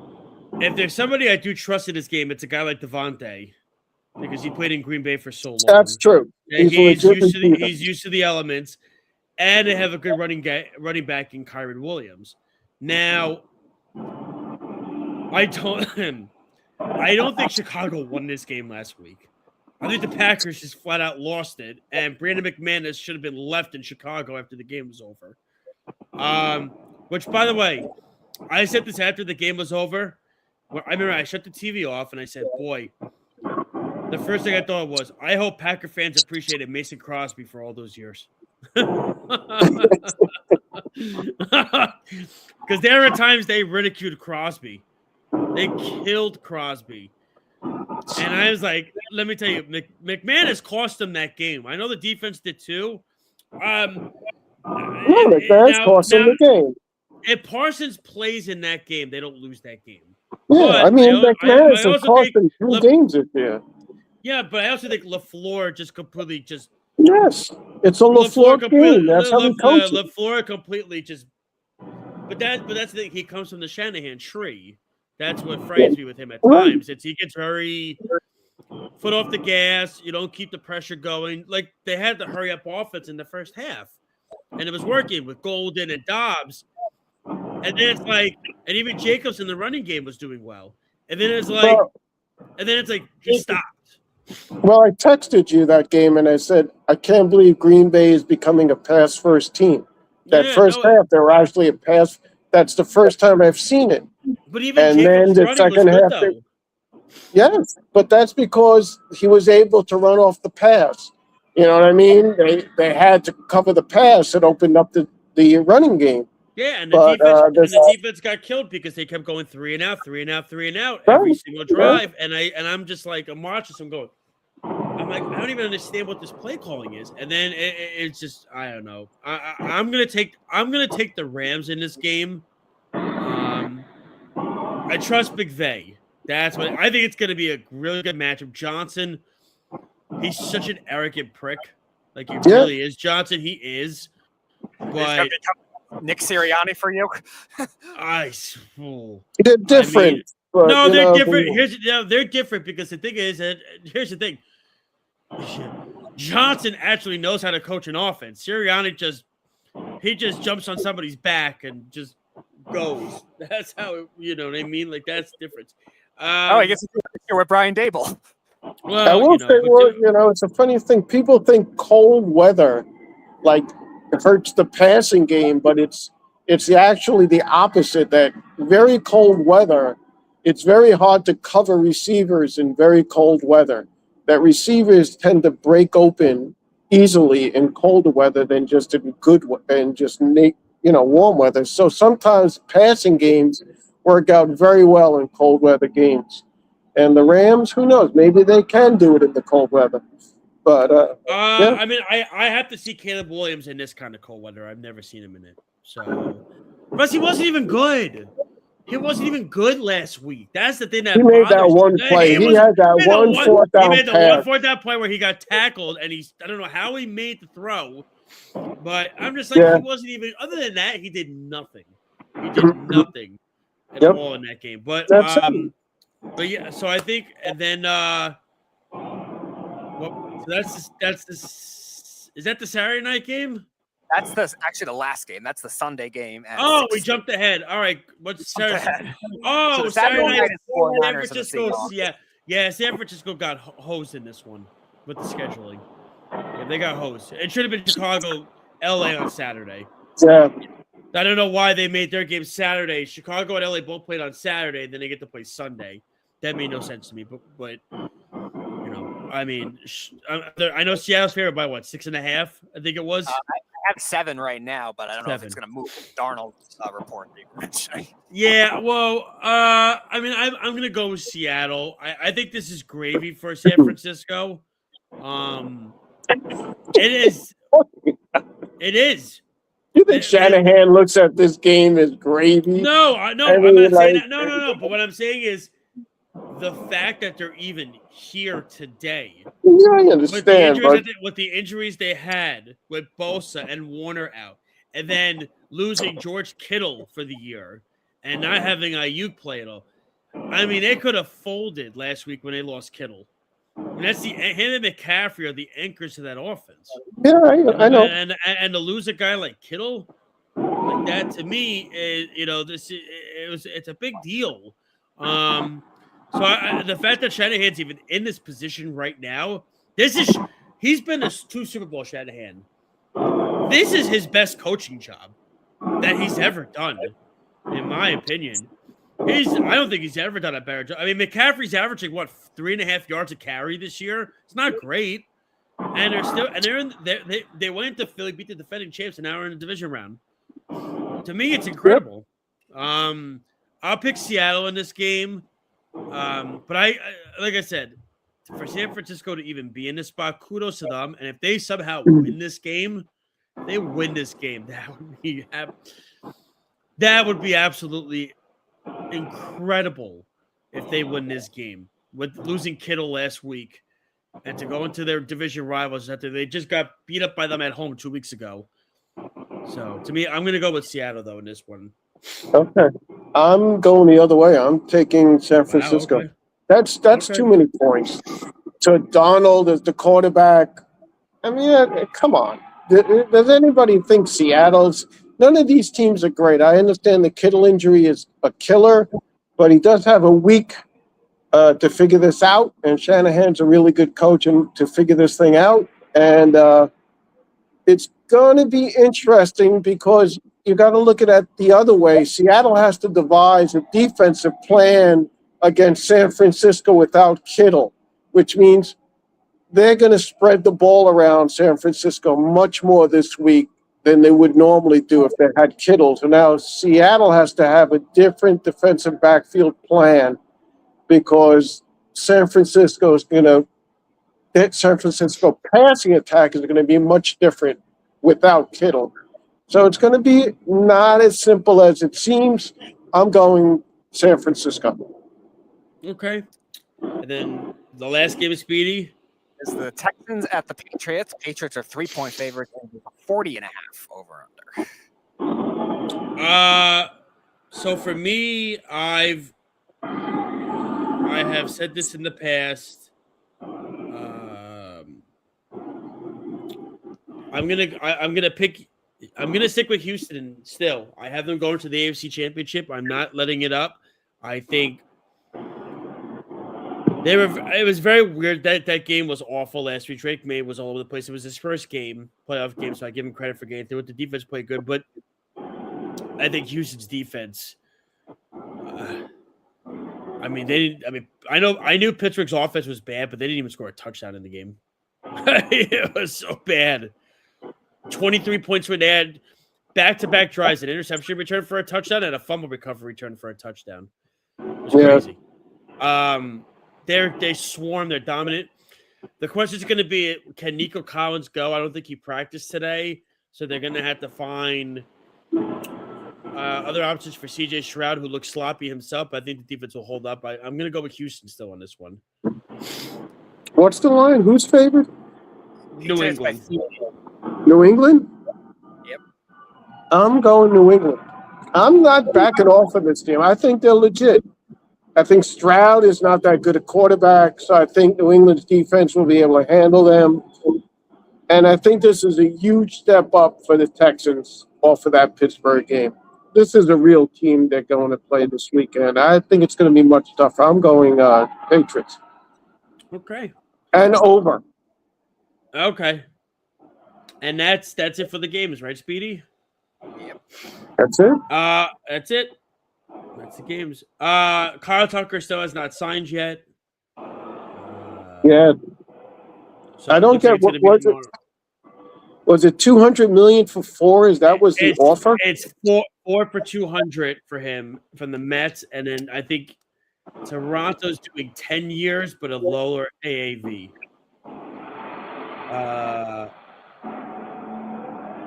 if there's somebody I do trust in this game, it's a guy like Devontae. Because he played in Green Bay for so long. That's true. He's used to the elements, and they have a good running back in Kyren Williams. Now, I don't think Chicago won this game last week. I think the Packers just flat out lost it, and Brandon McManus should have been left in Chicago after the game was over. Which, by the way, I said this after the game was over. I remember I shut the TV off, and I said, boy, the first thing I thought was, I hope Packer fans appreciated Mason Crosby for all those years. Because there are times they ridiculed Crosby. They killed Crosby. And I was like, let me tell you, McManus cost them that game. I know the defense did too. McManus cost them the game. If Parsons plays in that game, they don't lose that game. Yeah, but McManus has cost them 2 games this year. Yeah, but I also think LaFleur completely Yes, it's a LaFleur game. That's how he coaches. LaFleur completely but that's the thing. He comes from the Shanahan tree. That's what frightens me with him at times. He gets very foot off the gas. You don't keep the pressure going. Like they had the hurry up offense in the first half, and it was working with Golden and Dobbs. And then it's like, and even Jacobs in the running game was doing well. And then it's like, he stopped. Well, I texted you that game, and I said, I can't believe Green Bay is becoming a pass-first team. That half, they were actually a pass. That's the first time I've seen it. But even and Jacobs then the second half, yes, but that's because he was able to run off the pass. You know what I mean? They had to cover the pass. It opened up the running game. Yeah, and the defense got killed because they kept going 3 and out every single drive. And I'm just like, I'm watching some going. I'm like, I don't even understand what this play calling is. And then it's just, I don't know. I'm gonna take the Rams in this game. I trust McVay. That's what I think. It's gonna be a really good matchup. Johnson, he's such an arrogant prick. Like he really is. Johnson, he is. But Nick Sirianni for you? They're different. They're different. They're different because the thing is that here's the thing. Johnson actually knows how to coach an offense. Sirianni just jumps on somebody's back and just goes. That's how you know what I mean. Like that's the difference. I guess you're with Brian Dable. Well, I will say, it's a funny thing. People think cold weather, like, it hurts the passing game, but it's actually the opposite. That very cold weather, it's very hard to cover receivers in very cold weather. That receivers tend to break open easily in colder weather than just in warm weather. So sometimes passing games work out very well in cold weather games. And the Rams, who knows? Maybe they can do it in the cold weather. But I mean, I have to see Caleb Williams in this kind of cold weather. I've never seen him in it. So, plus he wasn't even good. He wasn't even good last week. That's the thing that he made that one play. He had that one fourth down pass. He made the one fourth down play where he got tackled, and I don't know how he made the throw, but I'm just like, he wasn't even. Other than that, he did nothing. He did nothing at all in that game. But yeah. So I think, and then is that the Saturday night game? That's actually the last game. That's the Sunday game. We jumped ahead. All right. What's Saturday? Oh, so Saturday night. San Francisco. Yeah. San Francisco got hosed in this one. with the scheduling. Yeah, they got hosts. It should have been Chicago, LA on Saturday. Yeah. I don't know why they made their game Saturday. Chicago and LA both played on Saturday, then they get to play Sunday. That made no sense to me. But you know, I mean, I know Seattle's favorite by what, 6.5? I think it was. I have 7 right now, but I don't know if it's going to move. Darnold's report that you were mentioning. Yeah, well, I mean, I'm going to go with Seattle. I think this is gravy for San Francisco. It is. It is. You think Shanahan looks at this game as gravy? No, I'm not saying that. No. But what I'm saying is the fact that they're even here today. Yeah, I understand. With the injuries they had with Bosa and Warner out, and then losing George Kittle for the year, and not having Ayuk play at all. I mean, they could have folded last week when they lost Kittle. And that's him and McCaffrey are the anchors to that offense. Yeah, I know. And to lose a guy like Kittle, like that, to me, it's a big deal. So the fact that Shanahan's even in this position right now, he's been to 2 Super Bowl Shanahan. This is his best coaching job that he's ever done, in my opinion. I don't think he's ever done a better job. I mean, McCaffrey's averaging 3.5 yards a carry this year. It's not great, and they went into Philly, beat the defending champs, and now we're in the division round. To me, it's incredible. I'll pick Seattle in this game, but like I said, for San Francisco to even be in this spot, kudos to them. And if they somehow win this game, that would be absolutely incredible if they win this game with losing Kittle last week and to go into their division rivals after they just got beat up by them at home 2 weeks ago. So to me, I'm going to go with Seattle though in this one. Okay, I'm going the other way. I'm taking San Francisco. Wow, okay. That's too many points. So Donald as the quarterback. I mean, come on. Does anybody think Seattle's? None of these teams are great. I understand the Kittle injury is a killer, but he does have a week to figure this out. And Shanahan's a really good coach to figure this thing out. And it's going to be interesting because you got to look at it the other way. Seattle has to devise a defensive plan against San Francisco without Kittle, which means they're going to spread the ball around San Francisco much more this week than they would normally do if they had Kittle. So now Seattle has to have a different defensive backfield plan because San Francisco passing attack is going to be much different without Kittle. So it's going to be not as simple as it seems. I'm going San Francisco. Okay. And then the last game is Speedy. Is the Texans at the Patriots. Patriots are 3-point favorites and 40.5 over under. So for me, I have said this in the past. I'm gonna stick with Houston still. I have them going to the AFC Championship. I'm not letting it up. I think it was very weird that game was awful last week. Drake May was all over the place. It was his first playoff game, so I give him credit for getting through it. The defense played good, but I think Houston's defense. I knew Pittsburgh's offense was bad, but they didn't even score a touchdown in the game. It was so bad. 23 points when they had back-to-back drives, an interception return for a touchdown and a fumble recovery return for a touchdown. It was crazy. They swarm. They're dominant. The question is going to be, can Nico Collins go? I don't think he practiced today, so they're going to have to find other options for C.J. Stroud, who looks sloppy himself. But I think the defense will hold up. I'm going to go with Houston still on this one. What's the line? Who's favored? New England. New England? Yep. I'm going New England. I'm not backing off of this team. I think they're legit. I think Stroud is not that good a quarterback, so I think New England's defense will be able to handle them. And I think this is a huge step up for the Texans off of that Pittsburgh game. This is a real team they're going to play this weekend. I think it's going to be much tougher. I'm going Patriots. Okay. And over. Okay. And that's it for the games, right, Speedy? Yep. That's it. That's it. That's the games. Kyle Tucker still has not signed yet. Yeah. So I it don't looks like get it's what gonna be was it. tomorrow. Was it $200 million for 4? Is that was the offer? It's four for 200 for him from the Mets, and then I think Toronto's doing 10 years, but a lower AAV.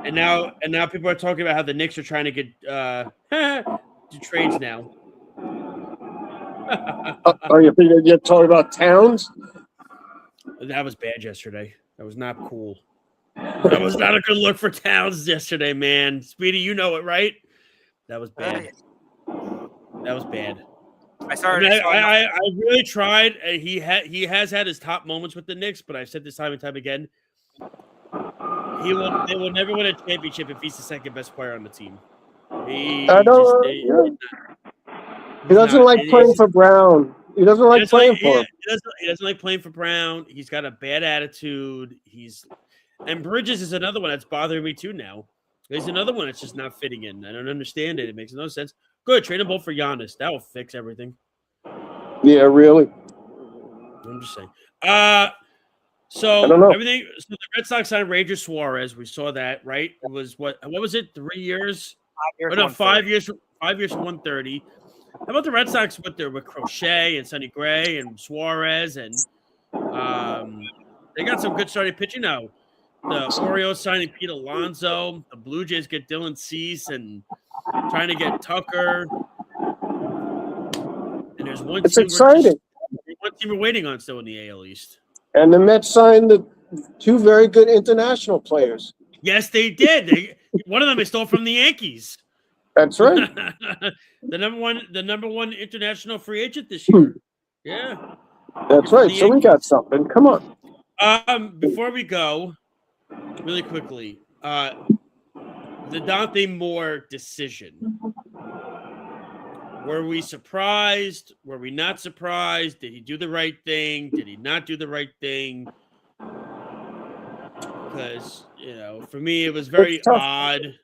And now people are talking about how the Knicks are trying to get do trades now. You're talking about Towns? That was bad yesterday. That was not cool. That was not a good look for Towns yesterday, man. Speedy, you know it, right? That was bad. That was bad. I really tried. He has had his top moments with the Knicks, but I've said this time and time again. They will never win a championship if he's the second best player on the team. He doesn't like playing for Brown. He doesn't like playing for him. He doesn't like playing for Brown. He's got a bad attitude. And Bridges is another one that's bothering me too now. There's another one that's just not fitting in. I don't understand it. It makes no sense. Good, trade them both for Giannis. That will fix everything. Yeah, really. I'm just saying. So everything. So the Red Sox signed Ranger Suarez. We saw that, right? It was what was it? 3 years? 5 years. No, 5 years. 5 years for 130. How about the Red Sox with Crochet and Sonny Gray and Suarez and they got some good starting pitching now. The Orioles signing Pete Alonso. The Blue Jays get Dylan Cease and trying to get Tucker. And there's one. It's exciting. One team we're waiting on still in the AL East. And the Mets signed the 2 very good international players. Yes, they did. One of them is still from the Yankees. That's right. the number one international free agent this year. Yeah. That's right. So we got something. Come on. Before we go, really quickly, the Dante Moore decision. Were we surprised? Were we not surprised? Did he do the right thing? Did he not do the right thing? Because, for me, it was very odd.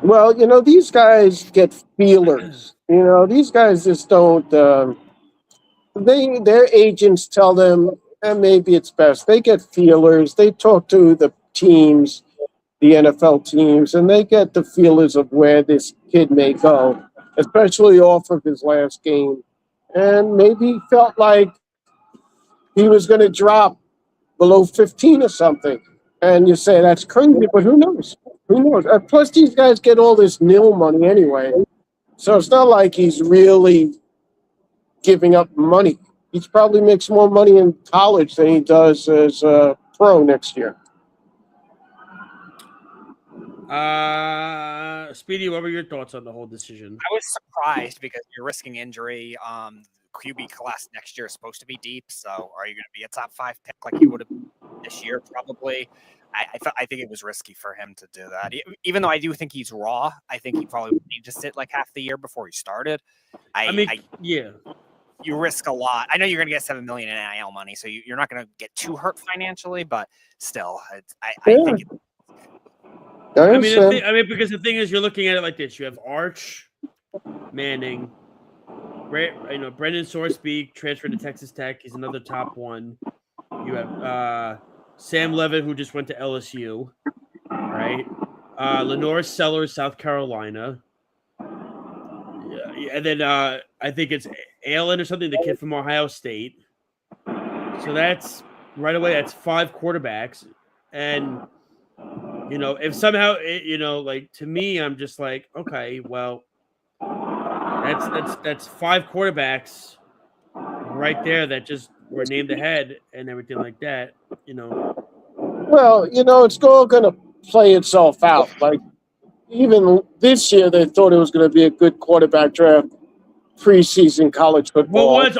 Well, these guys get feelers. These guys just don't. Their agents tell them, maybe it's best. They get feelers. They talk to the teams, the NFL teams, and they get the feelers of where this kid may go, especially off of his last game. And maybe he felt like he was going to drop below 15 or something. And you say that's crazy, but who knows? Who knows? Plus, these guys get all this nil money anyway. So it's not like he's really giving up money. He probably makes more money in college than he does as a pro next year. Speedy, what were your thoughts on the whole decision? I was surprised because you're risking injury. QB class next year is supposed to be deep. So are you going to be a top 5 pick like you would have this year? Probably. I think it was risky for him to do that. Even though I do think he's raw, I think he probably would need to sit like half the year before he started. Yeah. You risk a lot. I know you're going to get $7 million in NIL money, so you're not going to get too hurt financially, but still, I think. Because the thing is, you're looking at it like this: you have Arch, Manning, Brendan Sorsby transferred to Texas Tech. He's another top one. You have Sam Levitt, who just went to LSU, right? Lenore Sellers, South Carolina. Yeah, and then I think it's Allen or something, the kid from Ohio State. So that's right away. That's 5 quarterbacks, and if somehow to me, I'm just like, okay, well, that's 5 quarterbacks right there that just were named ahead and everything like that. Well, it's all going to play itself out. Like, even this year, they thought it was going to be a good quarterback draft, preseason college football. Once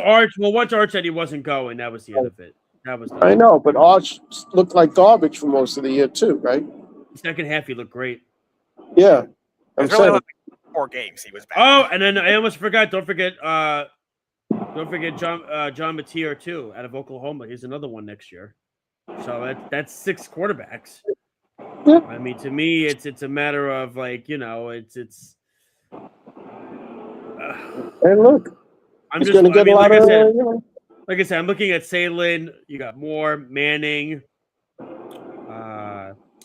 Arch said he wasn't going, that was the end of it. I know, but Arch looked like garbage for most of the year too, right? Second half, he looked great. Yeah. It was really like 4 games he was back. Oh, and then I almost forgot. Don't forget Don't forget John Mateer too, out of Oklahoma. He's another one next year. So that's 6 quarterbacks. Yeah. I mean, to me, it's a matter of like, it's. And look, I'm he's just going to get a lot like of. I said, like I said, I'm looking at Salin. You got Moore, Manning,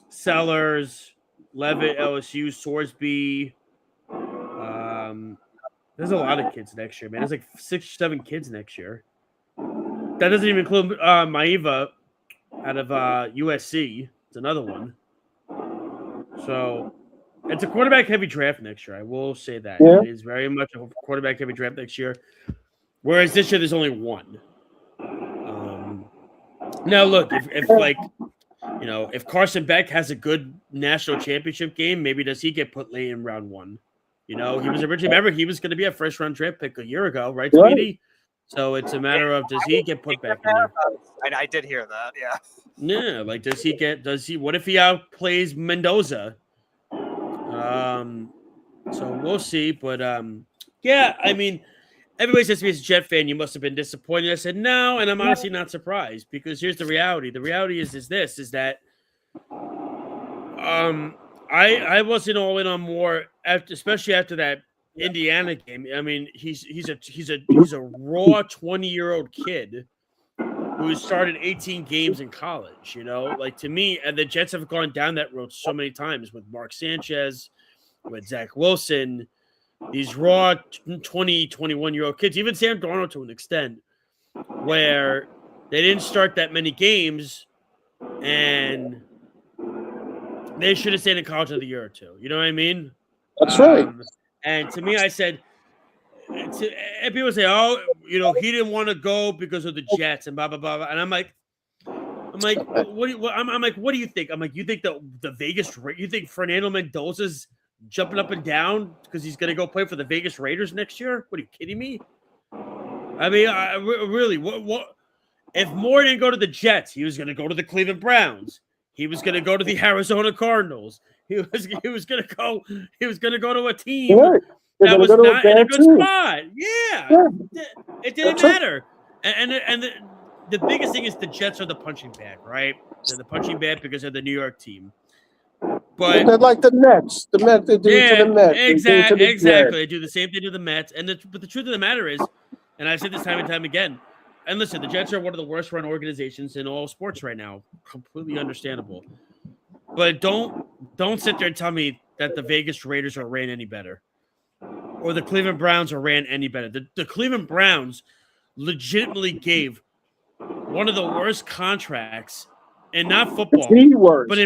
Sellers, Levitt, LSU, Sorsby. There's a lot of kids next year, man. There's like 6 or 7 kids next year. That doesn't even include Maiva out of USC. It's another one. So it's a quarterback-heavy draft next year. I will say that. Yeah. It is very much a quarterback-heavy draft next year. Whereas this year, there's only one. Now, look, if Carson Beck has a good national championship game, maybe does he get put late in round 1? He was originally, remember, he was going to be a first-round draft pick a year ago, right, Speedy? So it's a matter of, does he get put back in there? I did hear that, yeah. Yeah, like, what if he outplays Mendoza? So we'll see, but, yeah, I mean, everybody says to me as a Jet fan, you must have been disappointed. I said, no, and I'm honestly not surprised, because here's the reality. The reality is that I wasn't all in on Moore, especially after that Indiana game. I mean, he's a raw 20-year-old kid who started 18 games in college, like, to me, and the Jets have gone down that road so many times with Mark Sanchez, with Zach Wilson, these raw 20, 21-year-old kids, even Sam Darnold to an extent, where they didn't start that many games and they should have stayed in college another year or two. You know what I mean? That's right. And to me, I said, and people say, oh, he didn't want to go because of the Jets and blah, blah, blah. And I'm like, what do you think? I'm like, you think the Vegas, you think Fernando Mendoza's jumping up and down because he's going to go play for the Vegas Raiders next year? What, are you kidding me? I mean, really, what? If Moore didn't go to the Jets, he was going to go to the Cleveland Browns. He was going to go to the Arizona Cardinals. He was going to go to a team that was not in a good spot. Yeah. It didn't matter. And the biggest thing is the Jets are the punching bag, right? They're the punching bag because they're the New York team. But they're like the Mets. The Mets, they do it to the Mets. Exactly. They do the same thing to the Mets. But the truth of the matter is, and I've said this time and time again, and listen, the Jets are one of the worst run organizations in all sports right now. Completely understandable. But don't sit there and tell me that the Vegas Raiders are ran any better, or the Cleveland Browns are ran any better. The Cleveland Browns legitimately gave one of the worst contracts, and not football, the worst, but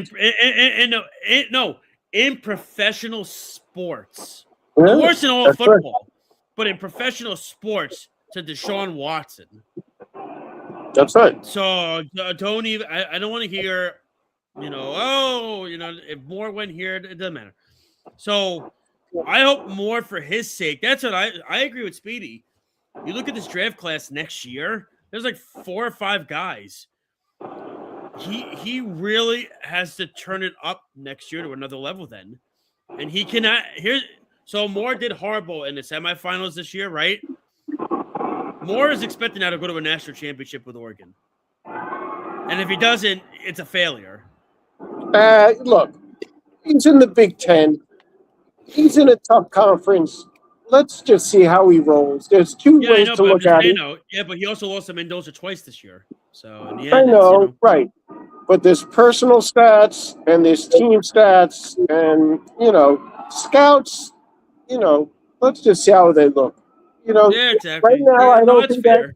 in professional sports, really? Worse than all football, but in professional sports, to Deshaun Watson. That's right. So don't even. I don't want to hear, if Moore went here, it doesn't matter. So I hope more for his sake. That's what I agree with Speedy. You look at this draft class next year. There's like 4 or 5 guys. He really has to turn it up next year to another level then, and he cannot. So Moore did horrible in the semifinals this year, right? Moore is expected now to go to a national championship with Oregon. And if he doesn't, it's a failure. Look, he's in the Big Ten. He's in a tough conference. Let's just see how he rolls. There's 2 ways to look at it. Yeah, but he also lost to Mendoza twice this year. So in the end, I know, right. But there's personal stats and there's team stats and, scouts, let's just see how they look. Yeah, exactly. Right now, I don't think that,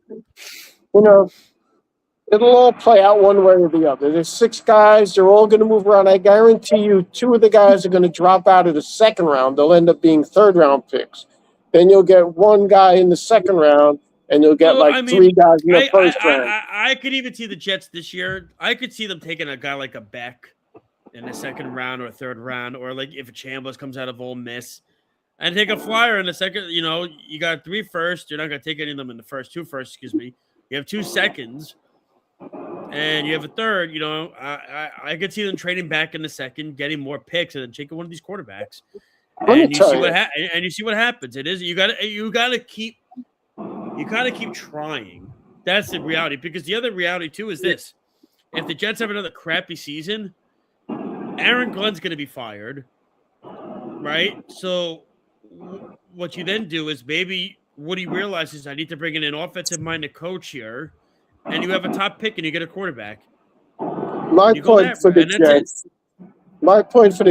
it'll all play out one way or the other. There's 6 guys. They're all going to move around. I guarantee you 2 of the guys are going to drop out of the second round. They'll end up being third-round picks. Then you'll get 1 guy in the second round, and you'll get 3 guys in the first round. I could even see the Jets this year. I could see them taking a guy like a Beck in the second round or third round, or like if a Chambliss comes out of Ole Miss. And take a flyer in the second, you got 3 firsts. You're not going to take any of them in the first 2 firsts, excuse me. You have 2 seconds, and you have a third. I could see them trading back in the second, getting more picks, and then taking one of these quarterbacks. And you see what happens. It is you got to you got to keep trying. That's the reality. Because the other reality, too, is this. If the Jets have another crappy season, Aaron Glenn's going to be fired, right? So what you then do is maybe Woody realizes I need to bring in an offensive-minded coach here, and you have a top pick and you get a quarterback. My point for the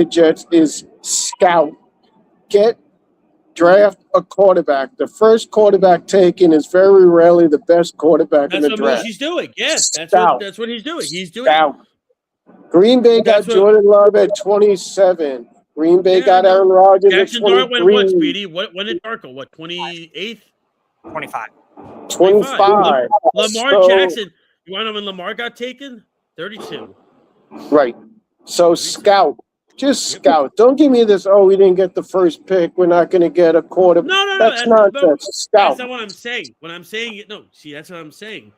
Jets is scout. Draft a quarterback. The first quarterback taken is very rarely the best quarterback in the draft. That's what he's doing. Yes, that's what he's doing. He's doing scout. Green Bay got Jordan Love at 27. Green Bay got Aaron Rodgers at 23. What, Speedy? When did Darko? What, 28th? 25. 25. Lamar Jackson. You want to know when Lamar got taken? 32. Right. So scout. Just scout. Don't give me this, we didn't get the first pick. We're not going to get a quarterback. No. That's nonsense. Scout. That's not what I'm saying. When I'm saying it, that's what I'm saying.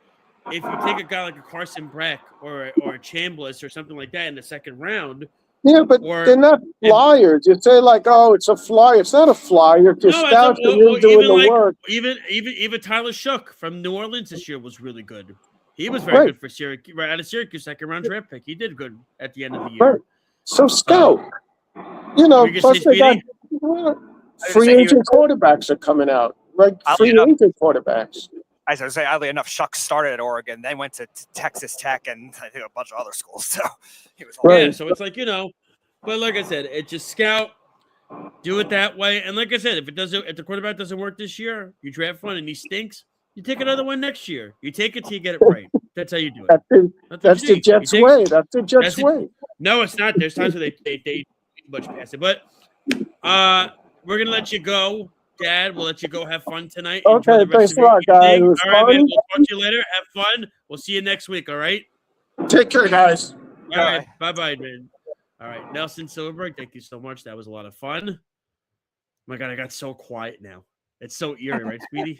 If you take a guy like a Carson Breck or a Chambliss or something like that in the second round. Yeah, but they're not flyers. You say it's a flyer. It's not a flyer. If you're scouts and you're doing the work. Even Tyler Shook from New Orleans this year was really good. He was very good for Syracuse. Right out of Syracuse, second round draft pick. He did good at the end of the year. Right. So scout. Plus they got free agent quarterbacks are coming out. Right? Free agent quarterbacks. I was going to say, oddly enough, Shuck started at Oregon, then went to Texas Tech and I think a bunch of other schools. So he was so it's like, but like I said, it's just scout, do it that way. And like I said, if the quarterback doesn't work this year, you draft one and he stinks, you take another one next year. You take it till you get it right. That's how you do it. That's the Jets way. That's the Jets way. No, it's not. There's times where they much past it. But we're gonna let you go, Dad. We'll let you go have fun tonight. Okay, thanks a lot, guys. All right, man. We'll talk to you later. Have fun. We'll see you next week. All right. Take care, guys. All right. Bye, man. All right, Nelson Silverberg. Thank you so much. That was a lot of fun. Oh my God, I got so quiet now. It's so eerie, right, Speedy?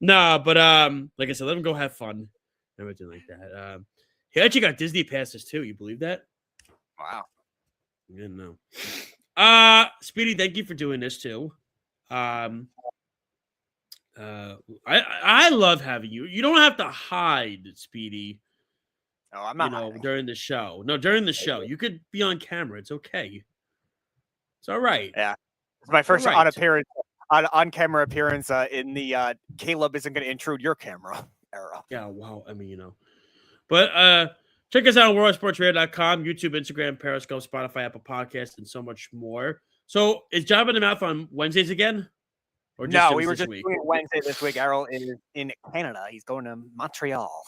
Nah, but like I said, let him go have fun. Everything like that. He actually got Disney passes too. You believe that? Wow. I didn't know. Speedy, thank you for doing this too. I love having you. You don't have to hide, Speedy. No, I'm not. During the show. No, during the show. You could be on camera. It's okay. It's all right. Yeah. It's my first on-camera appearance in the Caleb isn't going to intrude your camera era. Yeah, wow. I mean, But check us out on worldsportsradio.com, YouTube, Instagram, Periscope, Spotify, Apple Podcasts, and so much more. So is Job in the Mouth on Wednesdays again? Or no, we were just doing Wednesday this week. Errol is in Canada. He's going to Montreal.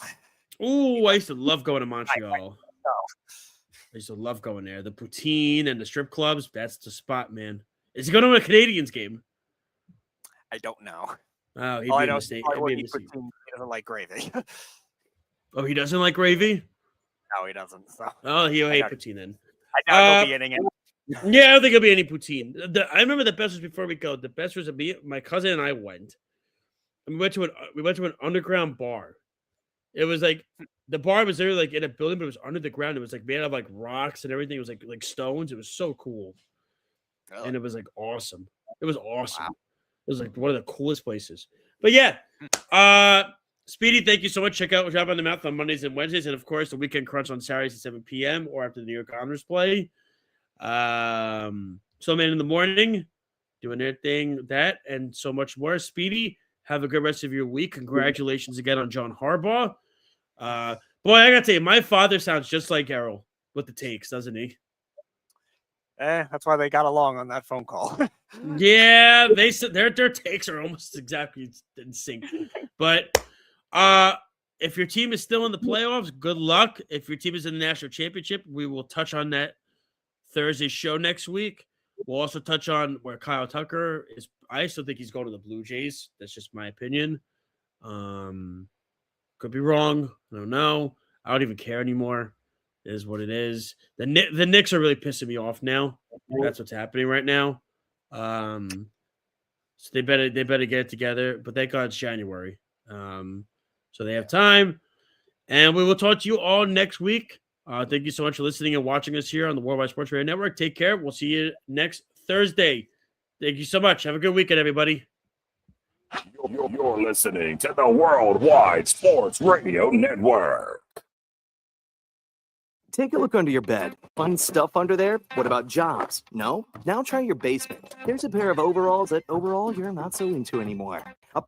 Ooh, I used to love going to Montreal. I used to love going there. The poutine and the strip clubs, that's the spot, man. Is he going to a Canadians game? I don't know. Oh, he'd be in the state. He doesn't like gravy. Oh, he doesn't like gravy? No, he doesn't. So. Oh, he'll hate poutine then. I doubt he'll be eating it. Yeah, I don't think it'll be any poutine. I remember the best was before we go. The best was my cousin and I went. And we went to an underground bar. It was like the bar was there like in a building, but it was under the ground. It was like made out of like rocks and everything. It was like stones. It was so cool. Oh. And it was like awesome. It was awesome. Wow. It was like one of the coolest places. But yeah, Speedy, thank you so much. Check out Job on the Mouth on Mondays and Wednesdays, and of course the Weekend Crunch on Saturdays at 7 p.m. or after the New York Honors play. So Man in the Morning, doing their thing, that and so much more. Speedy, have a good rest of your week. Congratulations again on John Harbaugh. Boy, I gotta tell you, my father sounds just like Errol with the takes, doesn't he? That's why they got along on that phone call. Yeah, they said their takes are almost exactly in sync. But if your team is still in the playoffs, good luck. If your team is in the national championship, we will touch on that Thursday show next week. We'll also touch on where Kyle Tucker is. I still think he's going to the Blue Jays. That's just my opinion. Could be wrong. I don't know. I don't even care anymore. It is what it is. The Knicks are really pissing me off now. That's what's happening right now. So they better get it together. But thank God it's January. So they have time. And we will talk to you all next week. Thank you so much for listening and watching us here on the Worldwide Sports Radio Network. Take care. We'll see you next Thursday. Thank you so much. Have a good weekend, everybody. You're listening to the Worldwide Sports Radio Network. Take a look under your bed. Find stuff under there? What about jobs? No? Now try your basement. There's a pair of overalls that overall you're not so into anymore. A